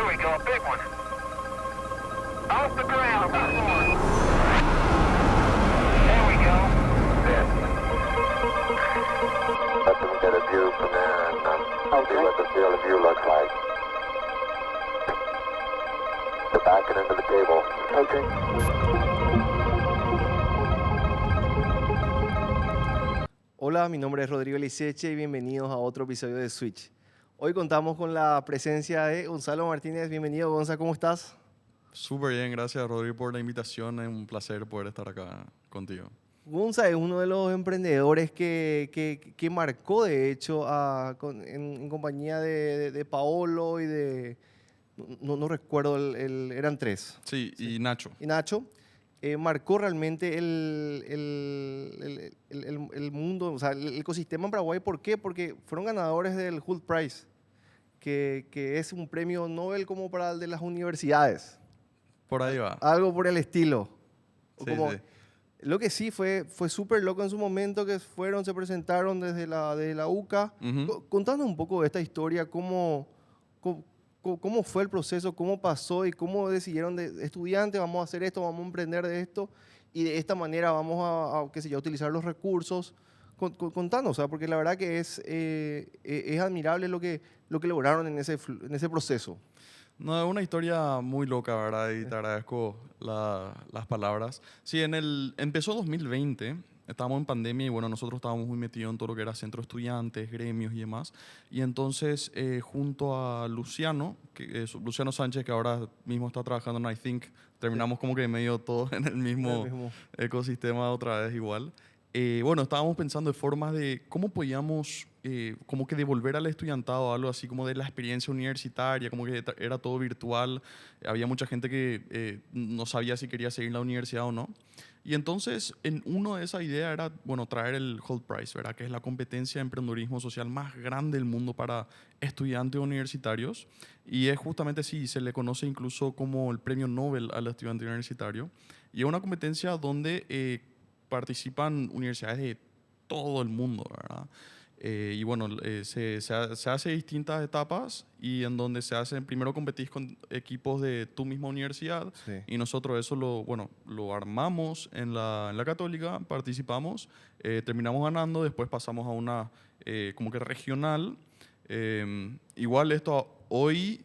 Here we go, a big one. Off the ground, that's one. There we go. Good. Let them get a view from there and see what the field of view looks like. They're backing into the cable. Hola, mi nombre es Rodrigo Liceche y bienvenidos a otro episodio de Switch. Hoy contamos con la presencia de Gonzalo Martínez. Bienvenido, Gonzalo, ¿cómo estás? Súper bien, gracias Rodrigo por la invitación. Es un placer poder estar acá contigo. Gonzalo es uno de los emprendedores que marcó, de hecho, en compañía de Paolo y de... No recuerdo, eran tres. Sí, y Nacho. Y Nacho. Marcó realmente el mundo, o sea, el ecosistema en Paraguay. ¿Por qué? Porque fueron ganadores del Hult Prize, que es un premio Nobel como para el de las universidades. Por ahí va. Algo por el estilo. Sí, Como, sí. Lo que sí fue súper loco en su momento, que se presentaron desde la UCA. Ujú. Contando un poco de esta historia, cómo fue el proceso, cómo pasó y cómo decidieron de estudiantes, vamos a hacer esto, vamos a emprender de esto y de esta manera vamos qué sé yo, utilizar los recursos. Contanos, o sea, porque la verdad que es admirable lo que lograron en ese proceso. No, es una historia muy loca, ¿verdad? Y te agradezco las palabras. Sí, empezó 2020, estábamos en pandemia y bueno, nosotros estábamos muy metidos en todo lo que era centro de estudiantes, gremios y demás. Y entonces, junto a Luciano, Luciano Sánchez, que ahora mismo está trabajando en iThink, terminamos como que medio todos en el mismo ecosistema otra vez igual. Bueno, estábamos pensando de formas de cómo podíamos como que devolver al estudiantado algo así como de la experiencia universitaria, como que era todo virtual, había mucha gente que no sabía si quería seguir la universidad o no. Y entonces, uno de esas ideas era, bueno, traer el Hult Prize, ¿verdad? Que es la competencia de emprendedurismo social más grande del mundo para estudiantes universitarios. Y es justamente, sí, se le conoce incluso como el premio Nobel al estudiante universitario. Y es una competencia donde participan universidades de todo el mundo, ¿verdad? Y bueno, se hace distintas etapas y en donde se hacen, primero competís con equipos de tu misma universidad. Sí. Y nosotros eso lo armamos en la Católica, participamos, terminamos ganando, después pasamos a una como que regional. Igual esto hoy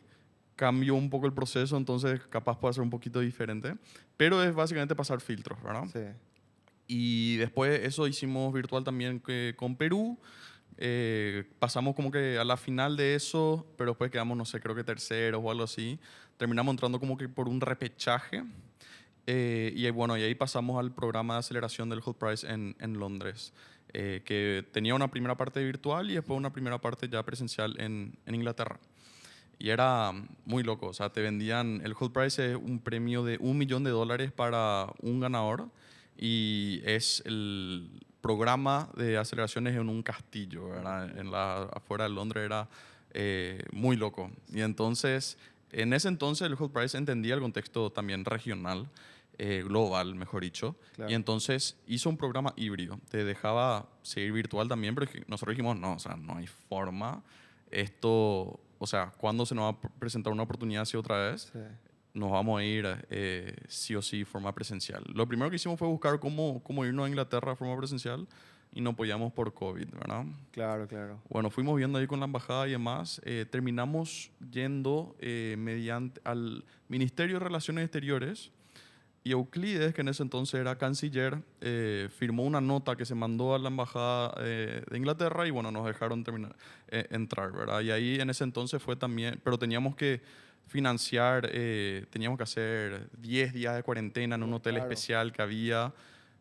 cambió un poco el proceso, entonces capaz puede ser un poquito diferente, pero es básicamente pasar filtros, ¿verdad? Sí. Y después eso hicimos virtual también con Perú. Pasamos como que a la final de eso, pero después quedamos, no sé, creo que terceros o algo así. Terminamos entrando como que por un repechaje. Y bueno, y ahí pasamos al programa de aceleración del Hult Prize en Londres, que tenía una primera parte virtual y después una primera parte ya presencial en Inglaterra. Y era muy loco, o sea, te vendían, el Hult Prize es un premio de $1 millón para un ganador y es el programa de aceleraciones en un castillo, ¿verdad? Afuera de Londres era muy loco. Y entonces, en ese entonces el Hult Prize entendía el contexto también regional, global, mejor dicho. Claro. Y entonces hizo un programa híbrido. Te dejaba seguir virtual también, pero nosotros dijimos, no, o sea, no hay forma. Esto, o sea, ¿cuándo se nos va a presentar una oportunidad así otra vez? Sí. Nos vamos a ir sí o sí de forma presencial. Lo primero que hicimos fue buscar cómo irnos a Inglaterra de forma presencial y no podíamos por COVID, ¿verdad? Claro, claro. Bueno, fuimos viendo ahí con la embajada y demás. Terminamos yendo mediante al Ministerio de Relaciones Exteriores y Euclides, que en ese entonces era canciller, firmó una nota que se mandó a la embajada de Inglaterra y bueno, nos dejaron entrar, ¿verdad? Y ahí en ese entonces fue también, pero teníamos que financiar, teníamos que hacer 10 días de cuarentena en un hotel Claro. especial que había.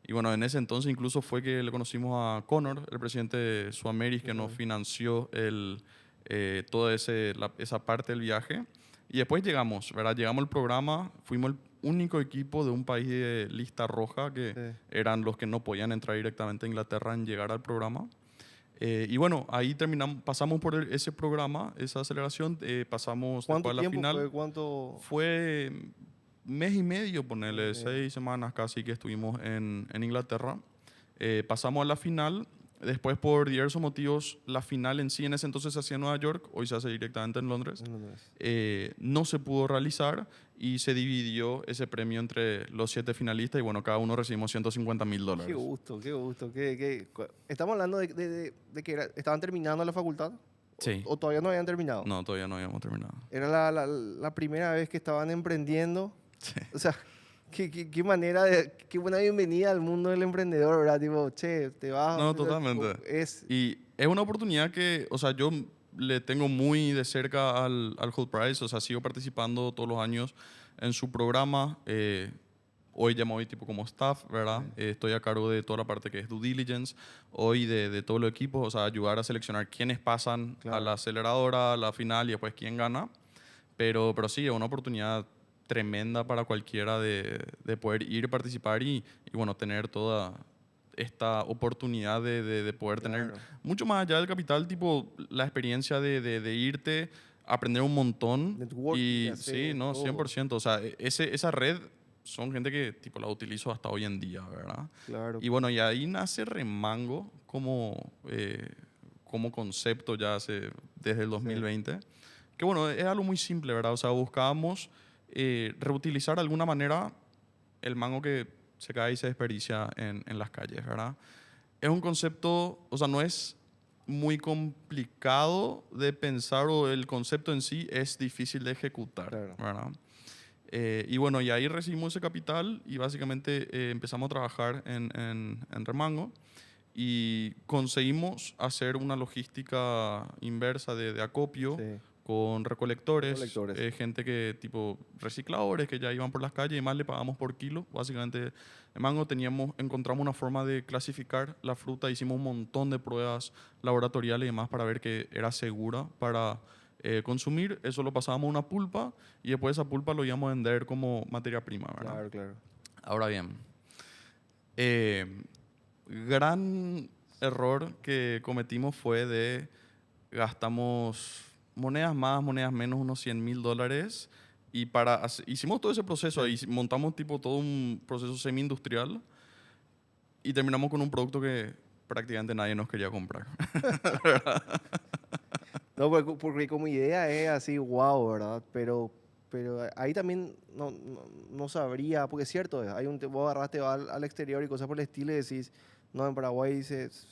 Y bueno, en ese entonces incluso fue que le conocimos a Connor, el presidente de Suameris, que nos financió toda esa parte del viaje. Y después llegamos, ¿verdad? Llegamos al programa, fuimos el único equipo de un país de lista roja que eran los que no podían entrar directamente a Inglaterra en llegar al programa. Y bueno, ahí pasamos por ese programa, esa aceleración, pasamos después ¿Cuánto a la tiempo final. fue? ¿Cuánto? Fue mes y medio, ponerle 6 semanas casi que estuvimos en Inglaterra. Pasamos a la final Después, por diversos motivos, la final en sí en ese entonces se hacía en Nueva York, hoy se hace directamente en Londres. No se pudo realizar y se dividió ese premio entre los 7 finalistas y bueno, cada uno recibimos $150,000. Qué gusto, qué gusto. Estamos hablando de que estaban terminando la facultad. Sí. ¿O todavía no habían terminado? No, todavía no habíamos terminado. Era la primera vez que estaban emprendiendo. Sí. O sea, qué manera qué buena bienvenida al mundo del emprendedor, ¿verdad? Tipo, che, te vas. No, totalmente. Y es una oportunidad que, o sea, yo le tengo muy de cerca al Hold Prize, o sea, sigo participando todos los años en su programa. Hoy ya me voy tipo como staff, ¿verdad? Estoy a cargo de toda la parte que es due diligence, hoy de todos los equipos, o sea, ayudar a seleccionar quiénes pasan a la aceleradora, a la final y después quién gana. Pero sí, es una oportunidad tremenda para cualquiera de poder ir a participar y bueno, tener toda esta oportunidad de poder tener mucho más allá del capital, tipo la experiencia de irte, aprender un montón. Networking, Y hacer sí, no, todo. 100%. O sea, esa red son gente que tipo la utilizo hasta hoy en día, ¿verdad? Claro. Y bueno, y ahí nace Remango como concepto ya desde el 2020. Que bueno, es algo muy simple, ¿verdad? O sea, buscábamos reutilizar de alguna manera el mango que se cae y se desperdicia en las calles, ¿verdad? Es un concepto, o sea, no es muy complicado de pensar o el concepto en sí es difícil de ejecutar, ¿verdad? Y bueno, y ahí recibimos ese capital y básicamente empezamos a trabajar en Remango y conseguimos hacer una logística inversa de acopio con recolectores, gente que tipo recicladores que ya iban por las calles y más le pagamos por kilo. Básicamente en Mango encontramos una forma de clasificar la fruta, hicimos un montón de pruebas laboratoriales y demás para ver que era segura para consumir. Eso lo pasábamos a una pulpa y después esa pulpa lo íbamos a vender como materia prima, ¿verdad? Claro, claro. Ahora bien, gran error que cometimos fue gastamos monedas más, monedas menos, unos $100,000 y hicimos todo ese proceso ahí, montamos tipo todo un proceso semi-industrial y terminamos con un producto que prácticamente nadie nos quería comprar. No, porque como idea es así, wow, ¿verdad? Pero ahí también no sabría, porque es cierto, vos agarraste al exterior y cosas por el estilo y decís, no, en Paraguay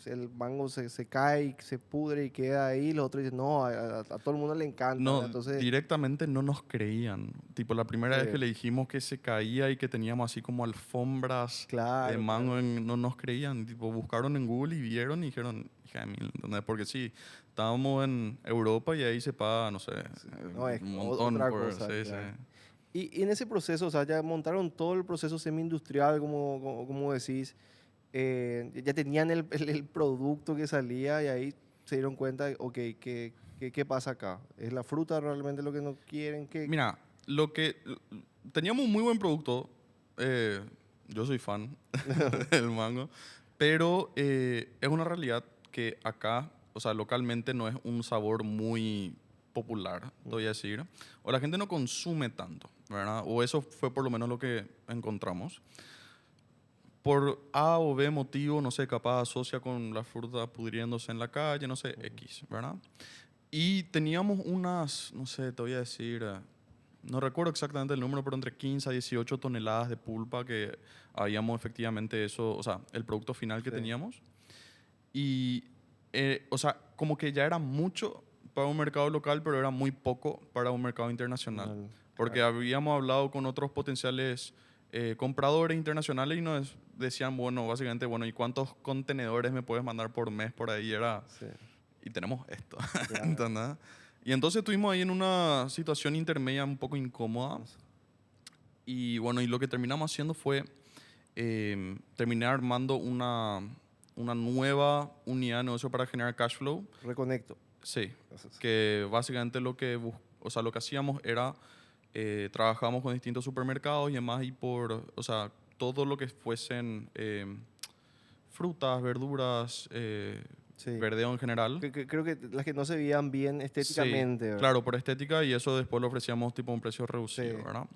el mango se cae, y se pudre y queda ahí, los otros dicen, no, a todo el mundo le encanta. No, entonces, directamente no nos creían. Tipo, la primera vez que le dijimos que se caía y que teníamos así como alfombras de mango, no nos creían. Tipo, buscaron en Google y vieron y dijeron, hija de mil, ¿entendés? Porque sí, estábamos en Europa y ahí se paga, no sé, un montón. Otra cosa, claro. Y en ese proceso, o sea, ya montaron todo el proceso semi-industrial, como decís, ya tenían el producto que salía y ahí se dieron cuenta, ok, ¿qué pasa acá? ¿Es la fruta realmente lo que no quieren? Mira, teníamos un muy buen producto. Yo soy fan del mango, pero es una realidad que acá, o sea, localmente no es un sabor muy popular, te voy a decir, o la gente no consume tanto, ¿verdad? O eso fue por lo menos lo que encontramos. Por A o B motivo, no sé, capaz asocia con la fruta pudriéndose en la calle, no sé, X, ¿verdad? Y teníamos unas, no sé, te voy a decir, no recuerdo exactamente el número, pero entre 15 a 18 toneladas de pulpa que habíamos efectivamente eso, o sea, el producto final que teníamos. Y, o sea, como que ya era mucho para un mercado local, pero era muy poco para un mercado internacional. Porque habíamos hablado con otros potenciales compradores internacionales y nos decían, bueno, básicamente, bueno, ¿y cuántos contenedores me puedes mandar por mes por ahí? Y tenemos esto, ¿entendés? Y entonces estuvimos ahí en una situación intermedia un poco incómoda. Y bueno, y lo que terminamos haciendo fue terminar armando una nueva unidad de negocio para generar cash flow. Reconecto. Sí, que básicamente lo que hacíamos era trabajábamos con distintos supermercados y demás y o sea, todo lo que fuesen frutas, verduras, verdeo en general. Creo que las que no se veían bien estéticamente. Sí, claro, por estética y eso después lo ofrecíamos tipo a un precio reducido, ¿verdad?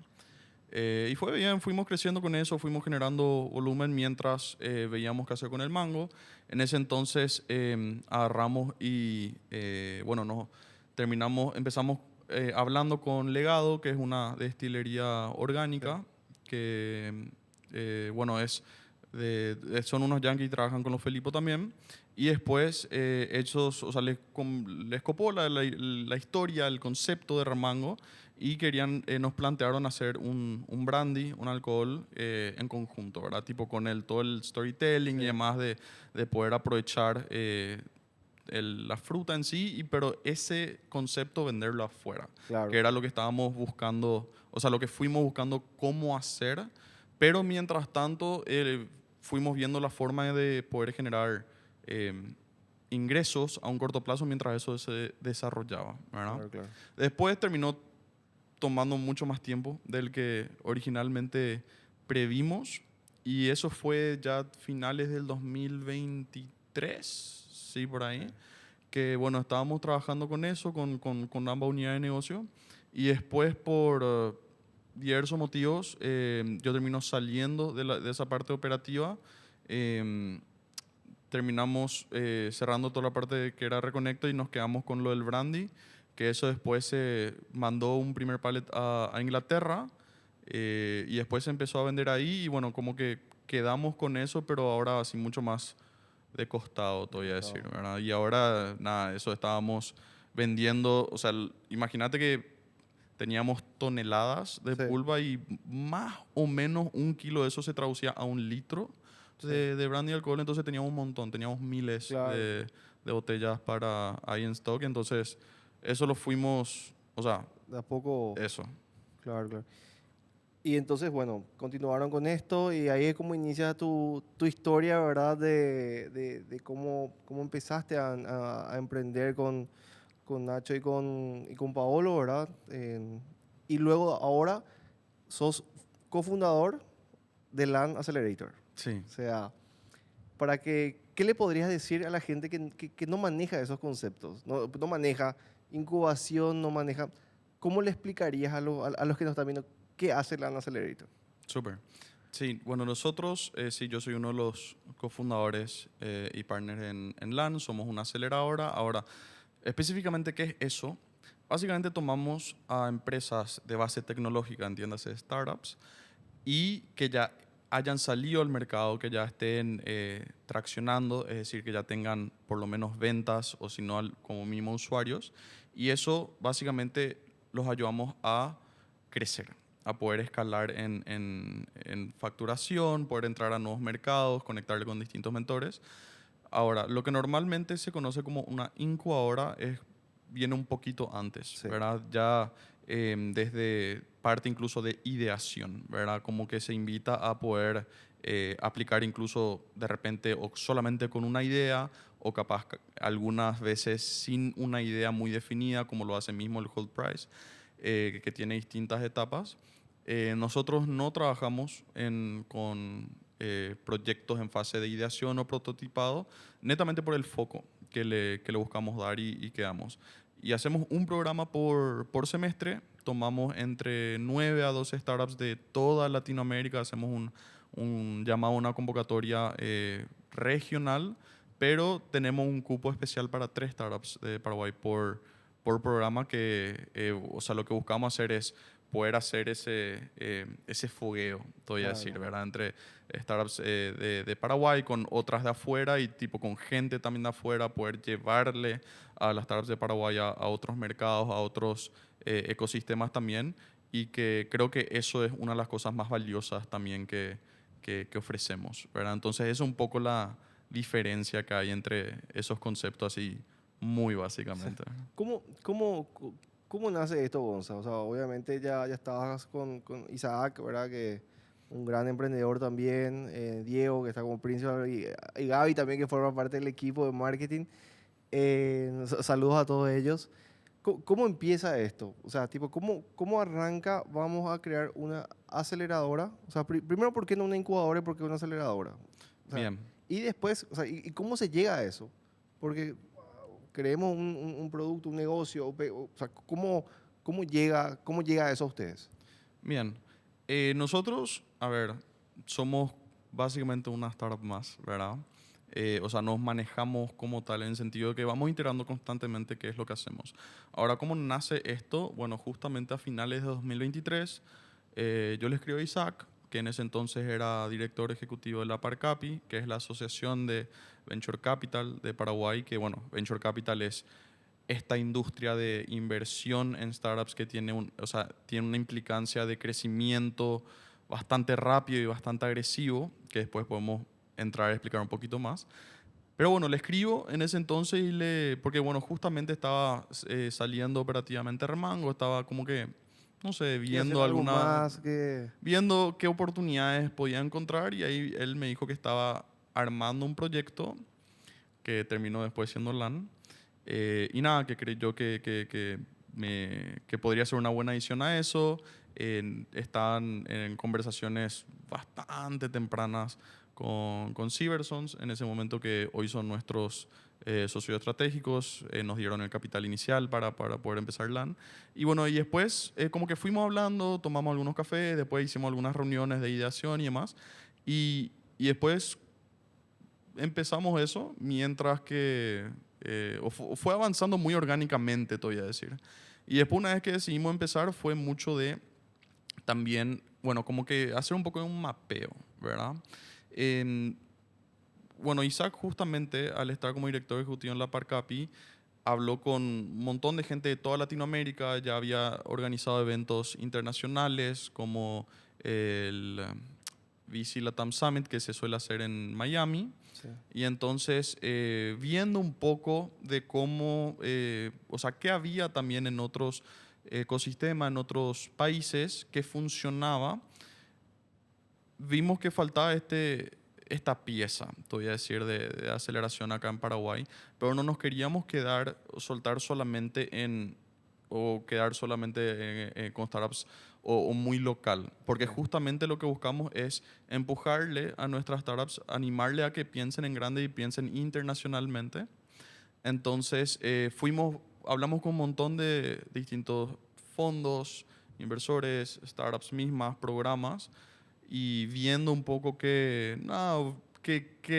Y fue bien, fuimos creciendo con eso, fuimos generando volumen mientras veíamos qué hacer con el mango. En ese entonces agarramos y, bueno, empezamos hablando con Legado, que es una destilería orgánica, que, bueno, son unos yankees y trabajan con los Felipo también. Y después, ellos, o sea, les copó la historia, el concepto de Ramango y nos plantearon hacer un brandy, un alcohol en conjunto, ¿verdad? Tipo con todo el storytelling y demás de poder aprovechar la fruta en sí, pero ese concepto venderlo afuera, Claro. que era lo que estábamos buscando, o sea, lo que fuimos buscando cómo hacer, pero mientras tanto fuimos viendo la forma de poder generar ingresos a un corto plazo mientras eso se desarrollaba, ¿verdad? Claro, claro. Después terminó tomando mucho más tiempo del que originalmente previmos y eso fue ya finales del 2023, sí, por ahí, que bueno, estábamos trabajando con eso, con ambas unidades de negocio y después por diversos motivos yo termino saliendo de esa parte operativa. Terminamos cerrando toda la parte que era Reconecta y nos quedamos con lo del brandy, que eso después se mandó un primer pallet a Inglaterra y después se empezó a vender ahí y bueno, como que quedamos con eso, pero ahora así mucho más de costado, te voy a decir, ¿verdad? Y ahora, nada, eso estábamos vendiendo, o sea, imagínate que teníamos toneladas de Sí. pulva y más o menos 1 kilo de eso se traducía a 1 litro de brandy y alcohol, entonces teníamos un montón, teníamos miles Claro. de botellas ahí en stock, entonces eso lo fuimos, o sea, De a poco. eso. Claro, claro. Y entonces, bueno, continuaron con esto y ahí es como inicia tu historia, ¿verdad? De cómo empezaste a emprender con Nacho y con Paolo, ¿verdad? Y luego ahora sos cofundador de LAN Accelerator. Sí. O sea, ¿qué le podrías decir a la gente que no maneja esos conceptos? No maneja incubación, no maneja... ¿Cómo le explicarías a los que nos están viendo qué hace LAN Accelerator? Súper. Sí, bueno, nosotros, sí, yo soy uno de los cofundadores y partners en LAN, somos una aceleradora. Ahora, específicamente, ¿qué es eso? Básicamente tomamos a empresas de base tecnológica, entiéndase, startups, y que ya hayan salido al mercado, que ya estén traccionando, es decir, que ya tengan por lo menos ventas o si no como mínimo usuarios. Y eso básicamente los ayudamos a crecer, a poder escalar en facturación, poder entrar a nuevos mercados, conectarle con distintos mentores. Ahora, lo que normalmente se conoce como una incubadora viene un poquito antes, Sí. ¿verdad? Ya desde parte incluso de ideación, ¿verdad? Como que se invita a poder aplicar incluso de repente o solamente con una idea o capaz algunas veces sin una idea muy definida, como lo hace mismo el Hold Price, que tiene distintas etapas. Nosotros no trabajamos con proyectos en fase de ideación o prototipado, netamente por el foco que le buscamos dar y que damos. Y hacemos un programa por semestre, tomamos entre 9 a 12 startups de toda Latinoamérica, hacemos un llamado, una convocatoria regional, pero tenemos un cupo especial para 3 startups de Paraguay por programa o sea, lo que buscamos hacer es poder hacer ese fogueo, te voy a decir, ¿verdad? Entre startups de Paraguay con otras de afuera y tipo con gente también de afuera, poder llevarle a las startups de Paraguay a otros mercados, a otros ecosistemas también, y que creo que eso es una de las cosas más valiosas también que ofrecemos, ¿verdad? Entonces esa es un poco la diferencia que hay entre esos conceptos así muy básicamente. ¿Cómo nace esto, Gonza? O sea, obviamente ya estabas con Isaac, ¿verdad? Que un gran emprendedor también, Diego, que está como principal, y Gaby también, que forma parte del equipo de marketing. Saludos a todos ellos. ¿Cómo empieza esto? O sea, tipo, ¿cómo arranca? Vamos a crear una aceleradora. O sea, primero, ¿por qué no una incubadora y por qué una aceleradora? O sea, Bien. y después, o sea, ¿y cómo se llega a eso? Porque creemos un producto, un negocio, o sea, ¿cómo llega a eso a ustedes? Bien. Nosotros, a ver, somos básicamente una startup más, ¿verdad? O sea, nos manejamos como tal en el sentido de que vamos iterando constantemente qué es lo que hacemos. Ahora, ¿cómo nace esto? Bueno, justamente a finales de 2023, yo le escribo a Isaac, que en ese entonces era director ejecutivo de la Parcapi, que es la asociación de Venture Capital de Paraguay, que bueno, Venture Capital es esta industria de inversión en startups que tiene, o sea, tiene una implicancia de crecimiento bastante rápido y bastante agresivo, que después podemos entrar a explicar un poquito más. Pero bueno, le escribo en ese entonces porque bueno, justamente estaba saliendo operativamente Remango, estaba como que, no sé, Y hacer viendo algo más que... viendo qué oportunidades podía encontrar y ahí él me dijo que estaba armando un proyecto que terminó después siendo LAN. Y nada, que creyó que podría ser una buena adición a eso. Estaban en conversaciones bastante tempranas con Cybersons, en ese momento que hoy son nuestros socios estratégicos, nos dieron el capital inicial para poder empezar LAN. Y bueno, y después como que fuimos hablando, tomamos algunos cafés, después hicimos algunas reuniones de ideación y demás. Y después empezamos eso, mientras que fue avanzando muy orgánicamente, te voy a decir. Y después una vez que decidimos empezar fue mucho de también, bueno, como que hacer un poco de un mapeo, ¿verdad? Bueno, Isaac justamente al estar como director ejecutivo en la Parcapi, habló con un montón de gente de toda Latinoamérica, ya había organizado eventos internacionales como el VC Latam Summit que se suele hacer en Miami. Sí. Y entonces, viendo un poco de cómo, o sea, qué había también en otros ecosistemas, en otros países que funcionaba, vimos que faltaba esta pieza, te voy a decir, de aceleración acá en Paraguay, pero no nos queríamos soltar solamente o quedar solamente con startups o muy local, porque justamente lo que buscamos es empujarle a nuestras startups, animarle a que piensen en grande y piensen internacionalmente. Entonces, hablamos con un montón de distintos fondos, inversores, startups mismas, programas, y viendo un poco qué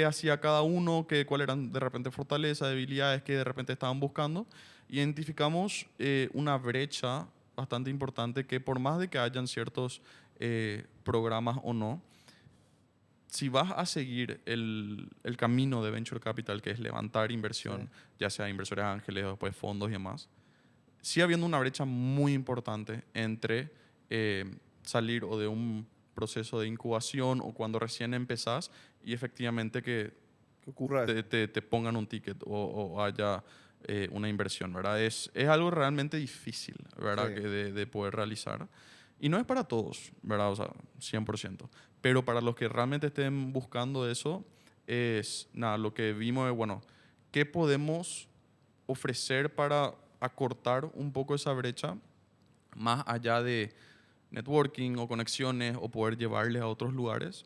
hacía cada uno, cuáles eran de repente fortalezas, debilidades que de repente estaban buscando. Identificamos una brecha bastante importante que por más de que hayan ciertos programas o no, si vas a seguir el camino de Venture Capital, que es levantar inversión, ya sea inversores ángeles o después fondos y demás, sigue habiendo una brecha muy importante entre salir o de un proceso de incubación o cuando recién empezás y efectivamente que ocurra eso. te pongan un ticket o haya una inversión, ¿verdad? Es algo realmente difícil, ¿verdad? Sí. Que de poder realizar. Y no es para todos, ¿verdad? O sea, 100%. Pero para los que realmente estén buscando eso, es nada, lo que vimos es, bueno, ¿qué podemos ofrecer para acortar un poco esa brecha más allá de networking o conexiones o poder llevarles a otros lugares?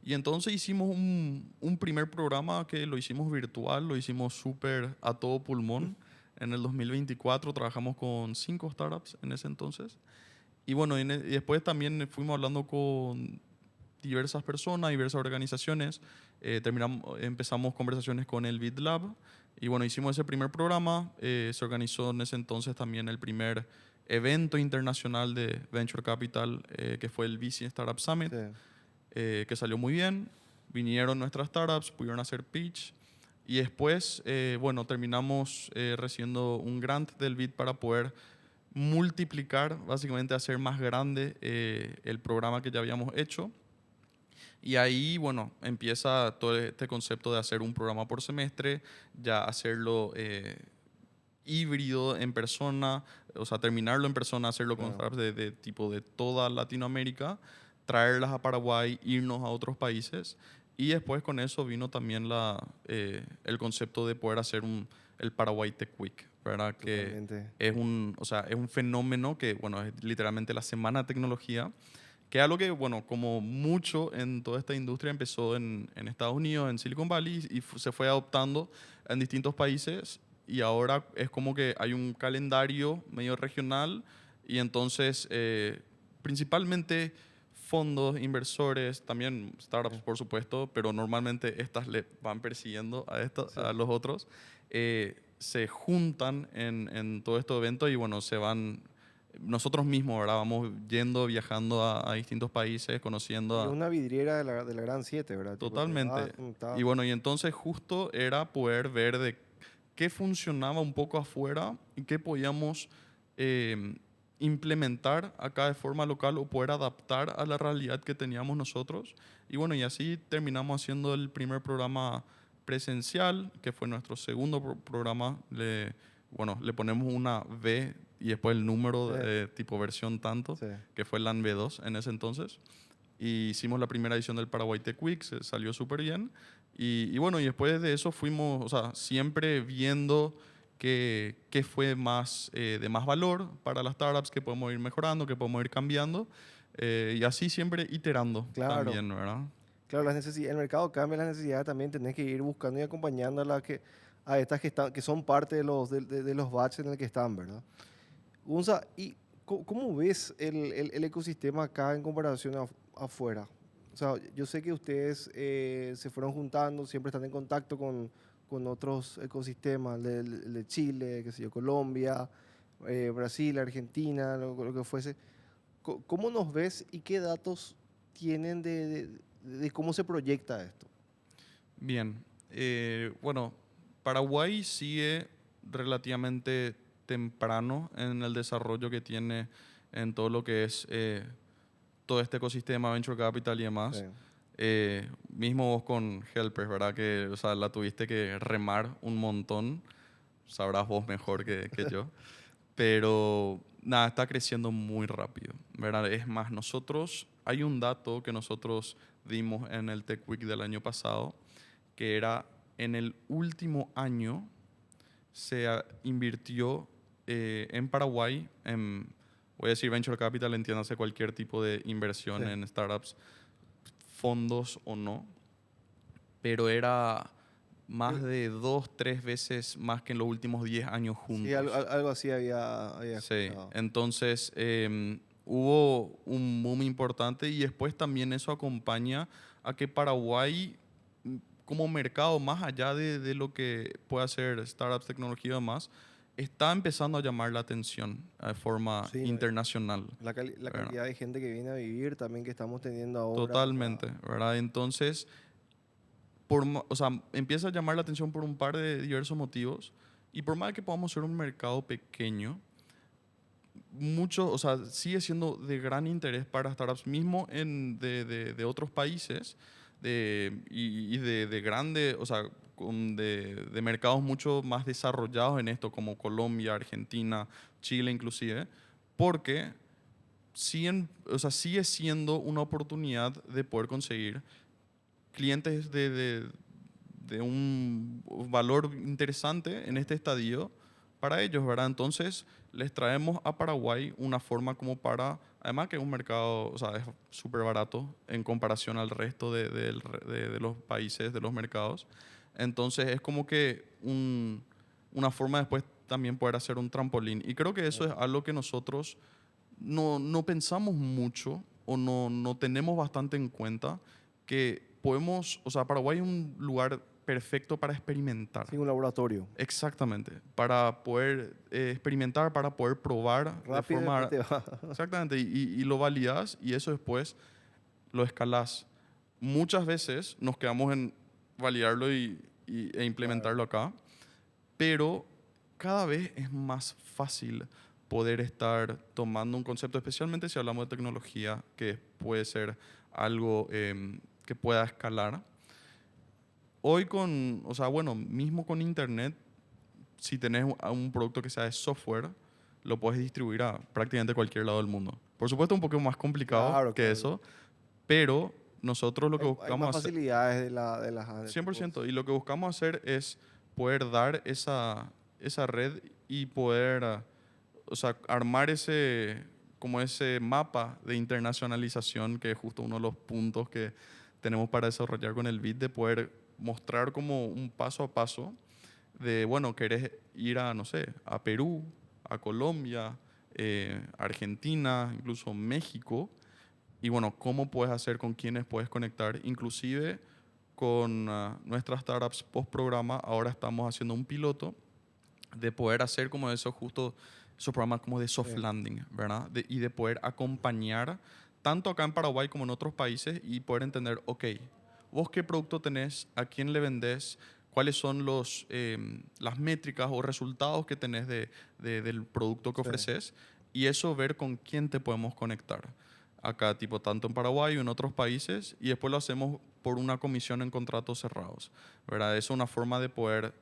Y entonces hicimos un primer programa que lo hicimos virtual, lo hicimos súper a todo pulmón. En el 2024 trabajamos con 5 startups en ese entonces. Y bueno, y después también fuimos hablando con diversas personas, diversas organizaciones. Empezamos conversaciones con el BitLab. Y bueno, hicimos ese primer programa. Se organizó en ese entonces también el primer evento internacional de Venture Capital, que fue el VC Startup Summit. Sí. Que salió muy bien. Vinieron nuestras startups, pudieron hacer pitch. Y después, bueno, terminamos recibiendo un grant del BID para poder multiplicar, básicamente hacer más grande el programa que ya habíamos hecho. Y ahí, bueno, empieza todo este concepto de hacer un programa por semestre, ya hacerlo híbrido en persona, o sea, terminarlo en persona, hacerlo con startups de tipo de toda Latinoamérica, traerlas a Paraguay, irnos a otros países. Y después con eso vino también el concepto de poder hacer el Paraguay Tech Week, ¿verdad? Totalmente. Que o sea, es un fenómeno que, bueno, es literalmente la semana de tecnología, que es algo que, bueno, como mucho en toda esta industria empezó en Estados Unidos, en Silicon Valley, y se fue adoptando en distintos países. Y ahora es como que hay un calendario medio regional y entonces principalmente fondos, inversores, también startups, por supuesto, pero normalmente estas le van persiguiendo a los otros, se juntan en todo este evento y bueno, se van nosotros mismos, ¿verdad? Vamos yendo, viajando a distintos países, conociendo Es a... una vidriera de la Gran 7, ¿verdad? Tipo, Totalmente. Y bueno, y entonces justo era poder ver de qué funcionaba un poco afuera y qué podíamos implementar acá de forma local o poder adaptar a la realidad que teníamos nosotros. Y bueno, y así terminamos haciendo el primer programa presencial, que fue nuestro segundo programa. Bueno, le ponemos una V y después el número de tipo versión tanto, Sí. que fue el LAN V2 en ese entonces. Y hicimos la primera edición del Paraguay Tech Week, salió súper bien. Y bueno, y después de eso fuimos, o sea, siempre viendo qué fue más, de más valor para las startups, que podemos ir mejorando, que podemos ir cambiando. Y así siempre iterando Claro. también, ¿verdad? Claro, el mercado cambia, las necesidades también tenés que ir buscando y acompañando a estas que son parte de de los batches en el que están, ¿verdad? Gunza, ¿y cómo ves el ecosistema acá en comparación afuera? O sea, yo sé que ustedes se fueron juntando, siempre están en contacto con otros ecosistemas, el de Chile, qué sé yo, Colombia, Brasil, Argentina, lo que fuese. ¿Cómo nos ves y qué datos tienen de cómo se proyecta esto? Bien. Bueno, Paraguay sigue relativamente temprano en el desarrollo que tiene en todo lo que es todo este ecosistema Venture Capital y demás. Sí. Mismo vos con Helpers, ¿verdad? Que, o sea, la tuviste que remar un montón. Sabrás vos mejor que yo. Pero nada, está creciendo muy rápido, ¿verdad? Es más, hay un dato que nosotros dimos en el Tech Week del año pasado, que era en el último año se invirtió en Paraguay, voy a decir Venture Capital, entiéndase cualquier tipo de inversión Sí. en startups, fondos o no, pero era más de 2, 3 veces más que en los últimos 10 años juntos. Sí, algo así había Sí, escuchado. entonces hubo un boom importante y después también eso acompaña a que Paraguay como mercado, más allá de lo que puede hacer startups, tecnología y demás, está empezando a llamar la atención de forma Sí, internacional. La ¿verdad? cantidad de gente que viene a vivir también que estamos teniendo ahora. Totalmente, ¿verdad? Entonces, o sea, empieza a llamar la atención por un par de diversos motivos y por más que podamos ser un mercado pequeño, o sea, sigue siendo de gran interés para startups, mismo de otros países y de grandes, o sea, de mercados mucho más desarrollados en esto, como Colombia, Argentina, Chile inclusive, porque o sea, sigue siendo una oportunidad de poder conseguir clientes de un valor interesante en este estadio para ellos, ¿verdad? Entonces, les traemos a Paraguay una forma como además que es un mercado, o sea, es súper barato en comparación al resto de los países, de los mercados. Entonces, es como que una forma después también poder hacer un trampolín. Y creo que eso es algo que nosotros no pensamos mucho o no tenemos bastante en cuenta, que podemos, o sea, Paraguay es un lugar perfecto para experimentar. Sí, un laboratorio. Exactamente, para poder experimentar, para poder probar Rápido de forma... te va. Exactamente, y lo validas y eso después lo escalas. Muchas veces nos quedamos en validarlo e implementarlo acá, pero cada vez es más fácil poder estar tomando un concepto, especialmente si hablamos de tecnología, que puede ser algo que pueda escalar. Hoy o sea, bueno, mismo con internet, si tenés un producto que sea de software, lo puedes distribuir a prácticamente cualquier lado del mundo. Por supuesto, un poco más complicado Claro, que claro. eso, pero nosotros lo que Hay buscamos más hacer... facilidades de las 100%. Y lo que buscamos hacer es poder dar esa red y poder, o sea, armar como ese mapa de internacionalización, que es justo uno de los puntos que tenemos para desarrollar con el BIT, de poder mostrar como un paso a paso de, bueno, querés ir no sé, a Perú, a Colombia, Argentina, incluso México, Y bueno, ¿cómo puedes hacer, con quiénes puedes conectar? Inclusive con nuestras startups post programa, ahora estamos haciendo un piloto de poder hacer como eso, justo esos programas como de soft Sí. landing, ¿verdad? Y de poder acompañar tanto acá en Paraguay como en otros países y poder entender, ok, vos qué producto tenés, a quién le vendés, cuáles son las métricas o resultados que tenés del producto que Sí. ofreces, y eso ver con quién te podemos conectar. Acá, tipo, tanto en Paraguay o en otros países, y después lo hacemos por una comisión en contratos cerrados, ¿verdad? Es una forma de poder,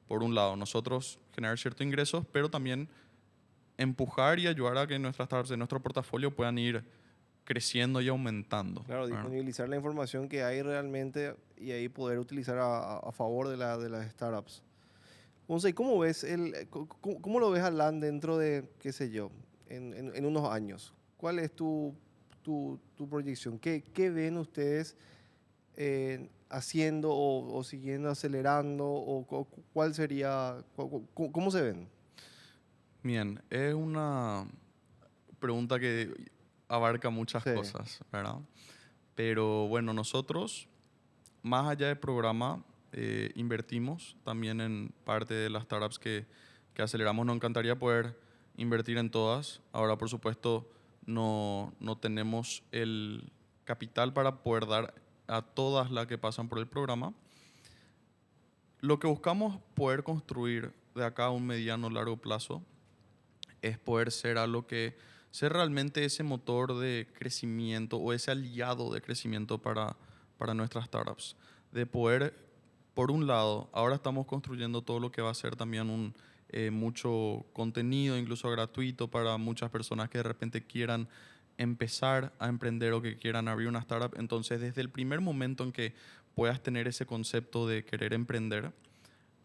por un lado, nosotros generar ciertos ingresos, pero también empujar y ayudar a que nuestras startups de nuestro portafolio puedan ir creciendo y aumentando. Claro, ¿verdad? disponibilizar la información que hay realmente y ahí poder utilizar a favor de las startups. Once, ¿y cómo ves cómo lo ves a LAN dentro de, qué sé yo, en unos años? ¿Cuál es tu proyección? ¿Qué ven ustedes haciendo o siguiendo acelerando? ¿O cuál sería, cómo se ven? Bien, es una pregunta que abarca muchas Sí, cosas, ¿verdad? Pero bueno, nosotros, más allá del programa, invertimos también en parte de las startups que aceleramos. Nos encantaría poder invertir en todas. Ahora, por supuesto, no tenemos el capital para poder dar a todas las que pasan por el programa. Lo que buscamos poder construir de acá a un mediano o largo plazo es poder ser realmente ese motor de crecimiento o ese aliado de crecimiento para nuestras startups. De poder, por un lado, ahora estamos construyendo todo lo que va a ser también mucho contenido, incluso gratuito, para muchas personas que de repente quieran empezar a emprender o que quieran abrir una startup. Entonces, desde el primer momento en que puedas tener ese concepto de querer emprender,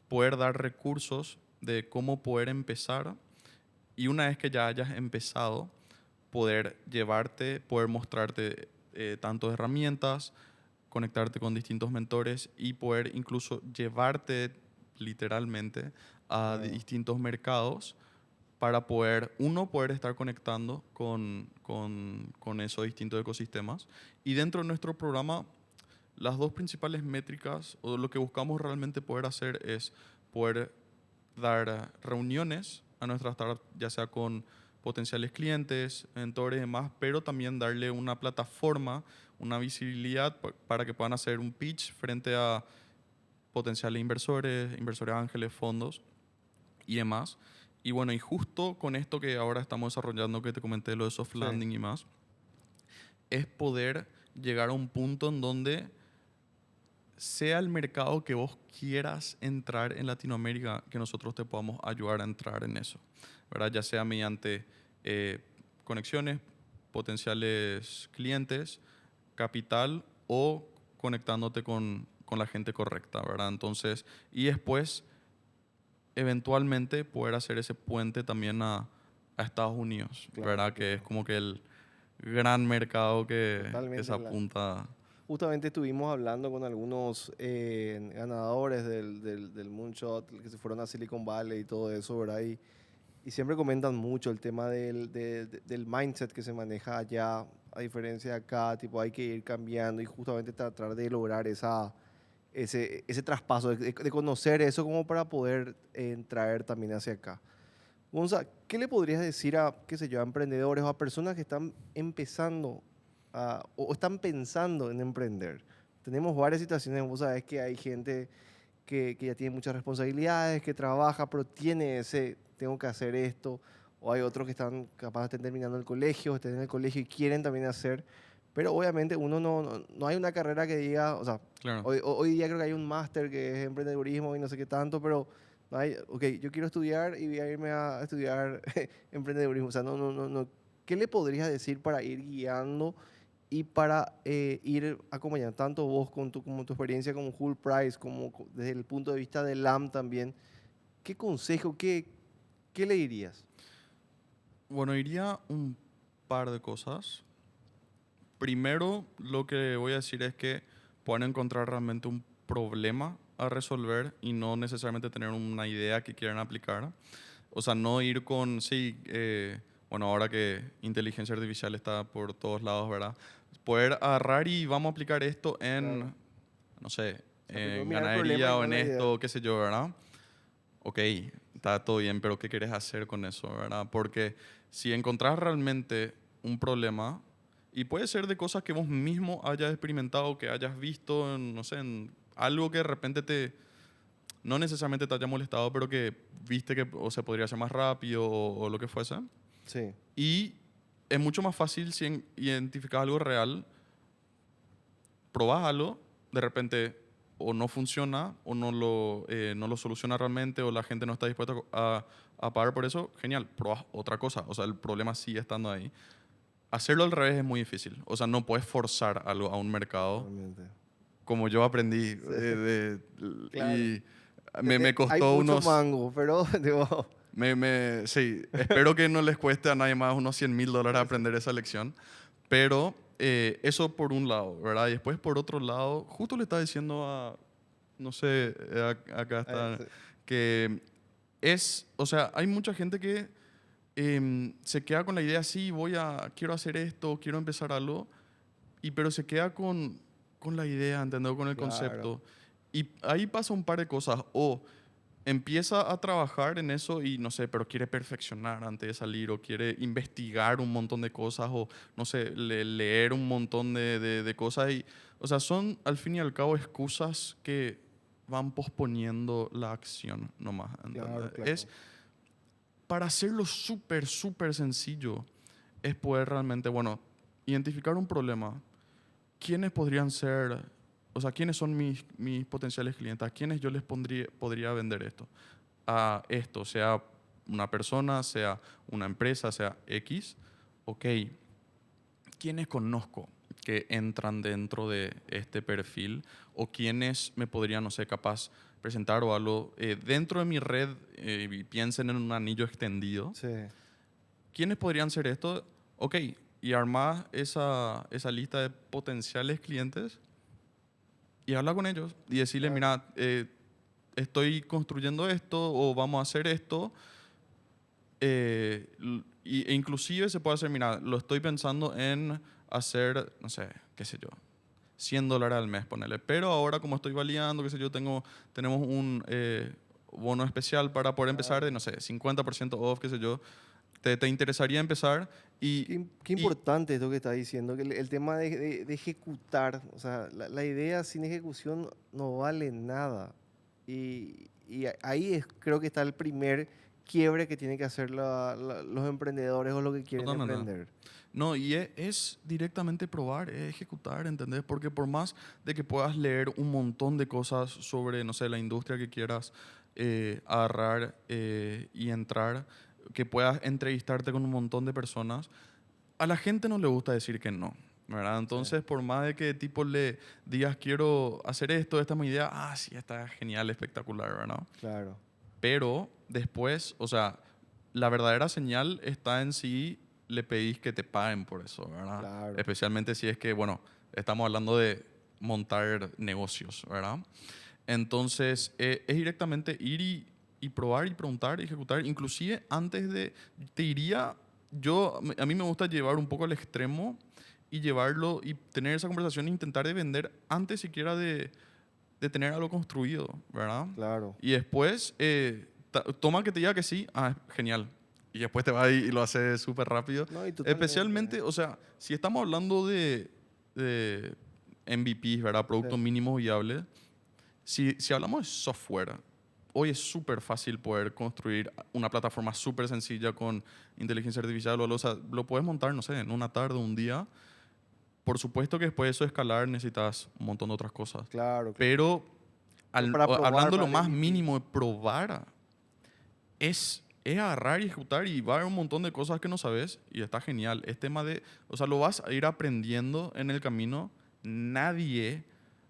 poder dar recursos de cómo poder empezar, y una vez que ya hayas empezado, poder llevarte, poder mostrarte tanto herramientas, conectarte con distintos mentores y poder incluso llevarte literalmente a Claro. distintos mercados para poder estar conectando con esos distintos ecosistemas. Y dentro de nuestro programa, las dos principales métricas o lo que buscamos realmente poder hacer es poder dar reuniones a nuestras startups, ya sea con potenciales clientes, mentores y demás, pero también darle una plataforma, una visibilidad para que puedan hacer un pitch frente a potenciales inversores, inversores ángeles, fondos y demás. Y bueno, y justo con esto que ahora estamos desarrollando, que te comenté, lo de soft Sí. landing y más, es poder llegar a un punto en donde sea el mercado que vos quieras entrar en Latinoamérica, que nosotros te podamos ayudar a entrar en eso, ¿verdad? Ya sea mediante conexiones, potenciales clientes, capital o conectándote con la gente correcta, ¿verdad? Entonces, y después, eventualmente, poder hacer ese puente también a Estados Unidos, Claro, ¿verdad? Que es como que el gran mercado que Totalmente, se apunta. Justamente estuvimos hablando con algunos ganadores del Moonshot que se fueron a Silicon Valley y todo eso, ¿verdad? Y siempre comentan mucho el tema del mindset que se maneja allá, a diferencia de acá, tipo hay que ir cambiando y justamente tratar de lograr ese traspaso, de conocer eso como para poder traer también hacia acá. Gonza, ¿qué le podrías decir a, qué sé yo, a emprendedores o a personas que están empezando o están pensando en emprender? Tenemos varias situaciones, vos sabés que hay gente que ya tiene muchas responsabilidades, que trabaja, pero tiene tengo que hacer esto, o hay otros que están capaz de estar terminando el colegio, están en el colegio y quieren también hacer, pero obviamente uno no hay una carrera que diga, o sea, Claro. hoy día creo que hay un máster que es emprendedurismo y no sé qué tanto, pero no hay, ok, yo quiero estudiar y voy a irme a estudiar emprendedurismo, o sea, no. ¿Qué le podrías decir para ir guiando y para ir acompañando tanto vos como tu experiencia como Full Price, como desde el punto de vista del LAM también? ¿Qué consejo, qué le dirías? Bueno, diría un par de cosas. Primero, lo que voy a decir es que puedan encontrar realmente un problema a resolver y no necesariamente tener una idea que quieran aplicar. O sea, no ir con, sí, bueno, ahora que inteligencia artificial está por todos lados, ¿verdad? Poder agarrar y vamos a aplicar esto en, Claro. no sé, primero en mirar el problema ganadería y o no en la idea. esto, qué sé yo, ¿verdad? Ok, está todo bien, pero ¿qué querés hacer con eso, verdad? Porque si encontrás realmente un problema, y puede ser de cosas que vos mismo hayas experimentado, que hayas visto, no sé, en algo que de repente no necesariamente te haya molestado, pero que viste que o se podría hacer más rápido o lo que fuese. Sí, Y es mucho más fácil si identificas algo real, probás algo, de repente o no funciona o no lo soluciona realmente o la gente no está dispuesta a pagar por eso, genial, probás otra cosa. O sea, el problema sigue estando ahí. Hacerlo al revés es muy difícil. O sea, no puedes forzar algo a un mercado realmente. como yo aprendí. Claro. Y me Hay costó mucho unos... mango, pero digo, Sí, espero que no les cueste a nadie más unos $100,000 aprender esa lección. Pero eso por un lado, ¿verdad? Y después por otro lado, justo le estaba diciendo a, no sé, acá está, sí, que o sea, hay mucha gente que se queda con la idea, sí, quiero hacer esto, quiero empezar algo, pero se queda con la idea, ¿entendés? Con el claro. concepto. Y ahí pasa un par de cosas. O empieza a trabajar en eso y no sé, pero quiere perfeccionar antes de salir o quiere investigar un montón de cosas o no sé, leer un montón de cosas. O sea, son al fin y al cabo excusas que van posponiendo la acción nomás. Claro, ¿Entendés? claro. Para hacerlo súper, súper sencillo, es poder realmente, bueno, identificar un problema. ¿Quiénes podrían ser, o sea, quiénes son mis potenciales clientes? ¿A quiénes yo les podría vender esto? A esto, sea una persona, sea una empresa, sea X. Ok, ¿quiénes conozco que entran dentro de este perfil? ¿O quiénes me podrían, no sé, capaz presentar o algo dentro de mi red y piensen en un anillo extendido? Sí, ¿Quiénes podrían ser esto? Ok, y armás esa lista de potenciales clientes y habla con ellos y decirle, claro. mira, estoy construyendo esto o vamos a hacer esto. E inclusive se puede hacer, mira, lo estoy pensando en hacer, no sé, qué sé yo, $100 al mes, ponele. Pero ahora como estoy validando, qué sé yo, tenemos un bono especial para poder empezar de, no sé, 50% off, qué sé yo. ¿Te interesaría empezar? Y, Qué y importante esto que estás diciendo, que el tema de ejecutar, o sea, la idea sin ejecución no vale nada. Y ahí creo que está el primer quiebre que tienen que hacer los emprendedores o los que quieren totalmente. emprender. No, y es directamente probar, es ejecutar, ¿entendés? Porque por más de que puedas leer un montón de cosas sobre, no sé, la industria que quieras agarrar y entrar, que puedas entrevistarte con un montón de personas, a la gente no le gusta decir que no, ¿verdad? Sí, Entonces, por más de que tipo le digas, quiero hacer esto, esta es mi idea, sí, está genial, espectacular, ¿verdad? claro, Pero después, o sea, la verdadera señal está en si le pedís que te paguen por eso, ¿verdad? claro. Especialmente si es que, bueno, estamos hablando de montar negocios, ¿verdad? Entonces, es directamente ir y probar y preguntar y ejecutar. Inclusive antes te diría, a mí me gusta llevar un poco al extremo y llevarlo y tener esa conversación e intentar de vender antes siquiera de tener algo construido, ¿verdad? Claro. Y después, toma que te diga que sí, genial. Y después te va y lo hace súper rápido. No, y totalmente. Especialmente, o sea, si estamos hablando de MVPs, ¿verdad? Sí, Productos mínimos viables. Si hablamos de software, hoy es súper fácil poder construir una plataforma súper sencilla con inteligencia artificial o sea, lo puedes montar, no sé, en una tarde, un día. Por supuesto que después de eso escalar necesitas un montón de otras cosas. claro, claro. Pero Pero para probar, hablando lo para el más MVP. mínimo de probar, es agarrar y ejecutar y va a haber un montón de cosas que no sabes y está genial. Es tema o sea, lo vas a ir aprendiendo en el camino. Nadie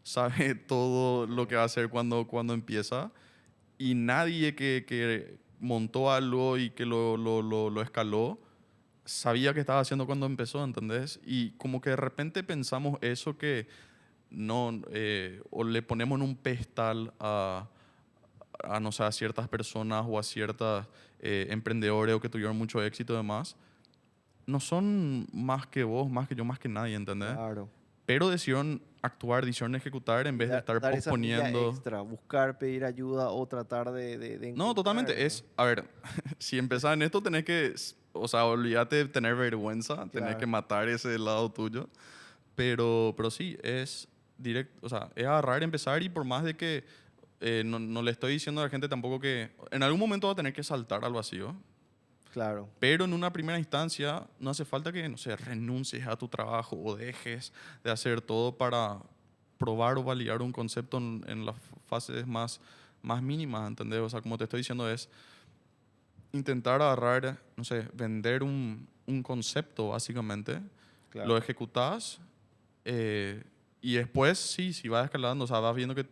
sabe todo lo que va a hacer cuando empieza y nadie que montó algo y que lo escaló sabía que estaba haciendo cuando empezó, ¿entendés? Y como que de repente pensamos eso que no, o le ponemos en un pedestal no sé, a ciertas personas o a ciertos emprendedores o que tuvieron mucho éxito y demás. no son más que vos, más que yo, más que nadie, ¿entendés? Claro. Pero decidieron actuar, decidieron ejecutar en vez de estar Dar esa milla posponiendo. extra, buscar, pedir ayuda o tratar de No, encontrar, totalmente. ¿verdad? Es, a ver, si empezás en esto, tenés que, o sea, olvídate de tener vergüenza, tenés Claro. que matar ese lado tuyo. Pero sí, es directo, o sea, es agarrar, empezar y por más de que no le estoy diciendo a la gente tampoco que en algún momento va a tener que saltar al vacío, Claro. pero en una primera instancia no hace falta que, no sé, renuncies a tu trabajo o dejes de hacer todo para probar o validar un concepto en las fases más mínimas, ¿entendés? O sea, como te estoy diciendo es intentar agarrar, no sé, vender un concepto básicamente, Claro. lo ejecutás y después sí, si vas escalando, o sea, vas viendo que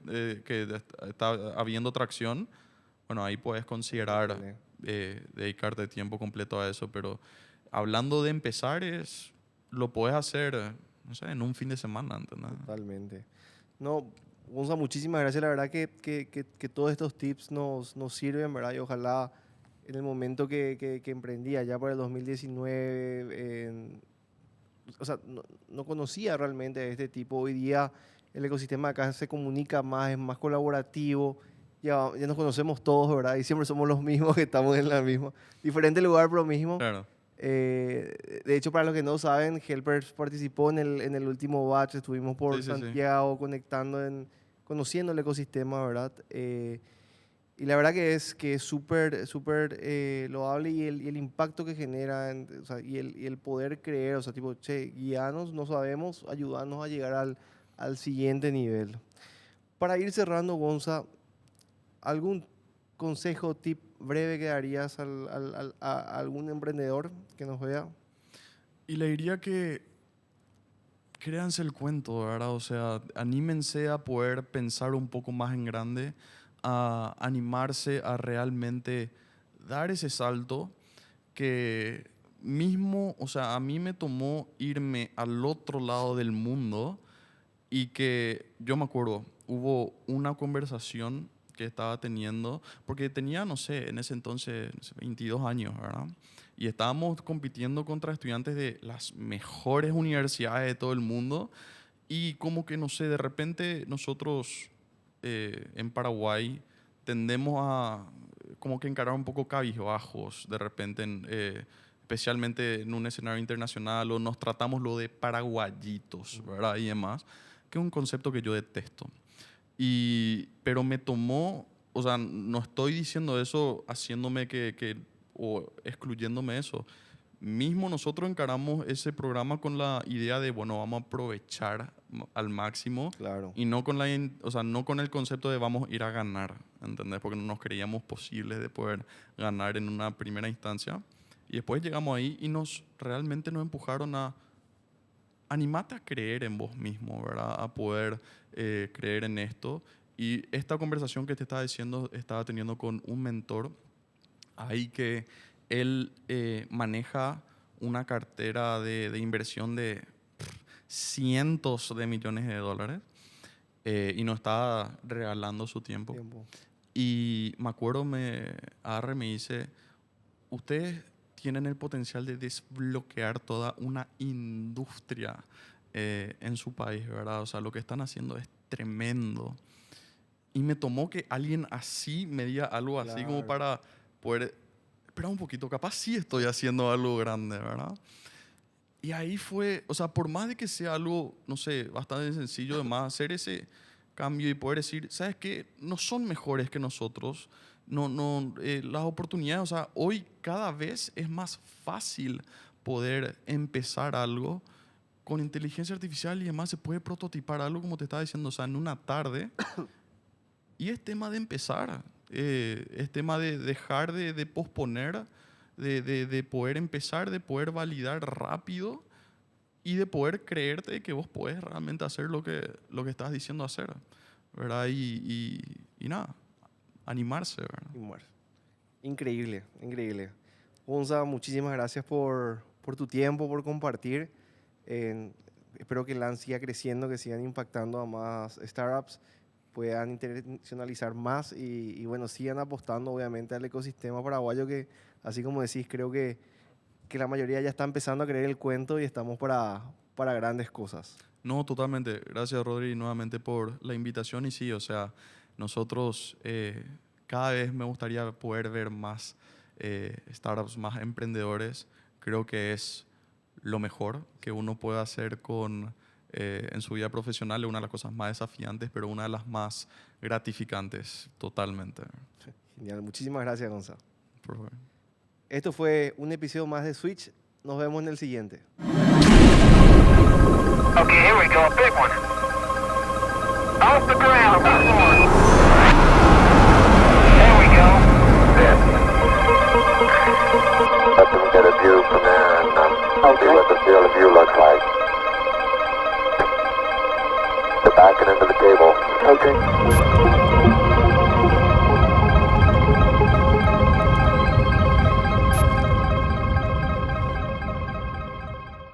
está habiendo tracción, bueno, ahí puedes considerar Dale. dedicarte tiempo completo a eso, pero hablando de empezar lo puedes hacer, no sé, en un fin de semana, ¿entendés? Totalmente. No, Gonza, muchísimas gracias. La verdad que todos estos tips nos sirven, ¿verdad? Y ojalá en el momento que emprendí allá por el 2019, o sea, no conocía realmente este tipo. Hoy día el ecosistema acá se comunica más, es más colaborativo. Ya nos conocemos todos, ¿verdad? Y siempre somos los mismos que estamos en la misma. Diferente lugar, pero mismo. Claro. De hecho, para los que no saben, Helpers participó en el último batch. Estuvimos por Sí, sí, sí. Santiago conociendo el ecosistema, ¿verdad? Y la verdad que es súper loable y el impacto que genera o sea, y el poder creer, o sea, tipo, che, guíanos, no sabemos, ayudarnos a llegar al siguiente nivel. Para ir cerrando, Gonza, ¿algún consejo, tip breve que darías a algún emprendedor que nos vea? Y le diría que créanse el cuento, ¿verdad? O sea, anímense a poder pensar un poco más en grande, a animarse a realmente dar ese salto que mismo, o sea, a mí me tomó irme al otro lado del mundo y que yo me acuerdo, hubo una conversación que estaba teniendo, porque tenía, no sé, en ese entonces, no sé, 22 años, ¿verdad? Y estábamos compitiendo contra estudiantes de las mejores universidades de todo el mundo y como que, no sé, de repente nosotros en Paraguay tendemos a como que encarar un poco cabizbajos de repente, especialmente en un escenario internacional, o nos tratamos lo de paraguayitos, ¿verdad? Y demás, que es un concepto que yo detesto. Pero me tomó, o sea, no estoy diciendo eso haciéndome o excluyéndome eso. Mismo nosotros encaramos ese programa con la idea de, bueno, vamos a aprovechar al máximo Claro. y no con o sea, no con el concepto de vamos a ir a ganar, ¿entendés? Porque no nos creíamos posibles de poder ganar en una primera instancia. Y después llegamos ahí y realmente nos empujaron a animate a creer en vos mismo, ¿verdad? A poder creer en esto. Y esta conversación que te estaba diciendo, estaba teniendo con un mentor ahí que él maneja una cartera de inversión de cientos de millones de dólares y nos está regalando su tiempo. Y me acuerdo, Arre me dice, ustedes tienen el potencial de desbloquear toda una industria en su país, ¿verdad? O sea, lo que están haciendo es tremendo. Y me tomó que alguien así me diga algo así como para poder... Espera un poquito, capaz sí estoy haciendo algo grande, ¿verdad? Y ahí fue, o sea, por más de que sea algo, no sé, bastante sencillo, además, hacer ese cambio y poder decir, ¿sabes qué? No son mejores que nosotros. Las oportunidades, o sea, hoy cada vez es más fácil poder empezar algo con inteligencia artificial y además se puede prototipar algo, como te estaba diciendo, o sea, en una tarde. Y es tema de empezar, es tema de dejar de posponer, de poder empezar, de poder validar rápido y de poder creerte que vos podés realmente hacer lo que estás diciendo hacer, ¿verdad? Y nada, animarse, ¿verdad? Increíble, increíble. Gonza, muchísimas gracias por tu tiempo, por compartir. Espero que LAN siga creciendo, que sigan impactando a más startups, puedan internacionalizar más y bueno, sigan apostando obviamente al ecosistema paraguayo que, así como decís, creo que que la mayoría ya está empezando a creer el cuento y estamos para grandes cosas. No, totalmente. Gracias, Rodri, nuevamente por la invitación. Y sí, o sea, nosotros cada vez me gustaría poder ver más startups, más emprendedores. Creo que es lo mejor que uno puede hacer en su vida profesional. Es una de las cosas más desafiantes, pero una de las más gratificantes, totalmente. Genial, muchísimas gracias, Gonzalo. Por favor. Esto fue un episodio más de Switch. Nos vemos en el siguiente. Okay, here we go, a big one. Off the ground, one more. There we go. Let them get a view from there and see what the field of view looks like. They're backing into the cable. Okay.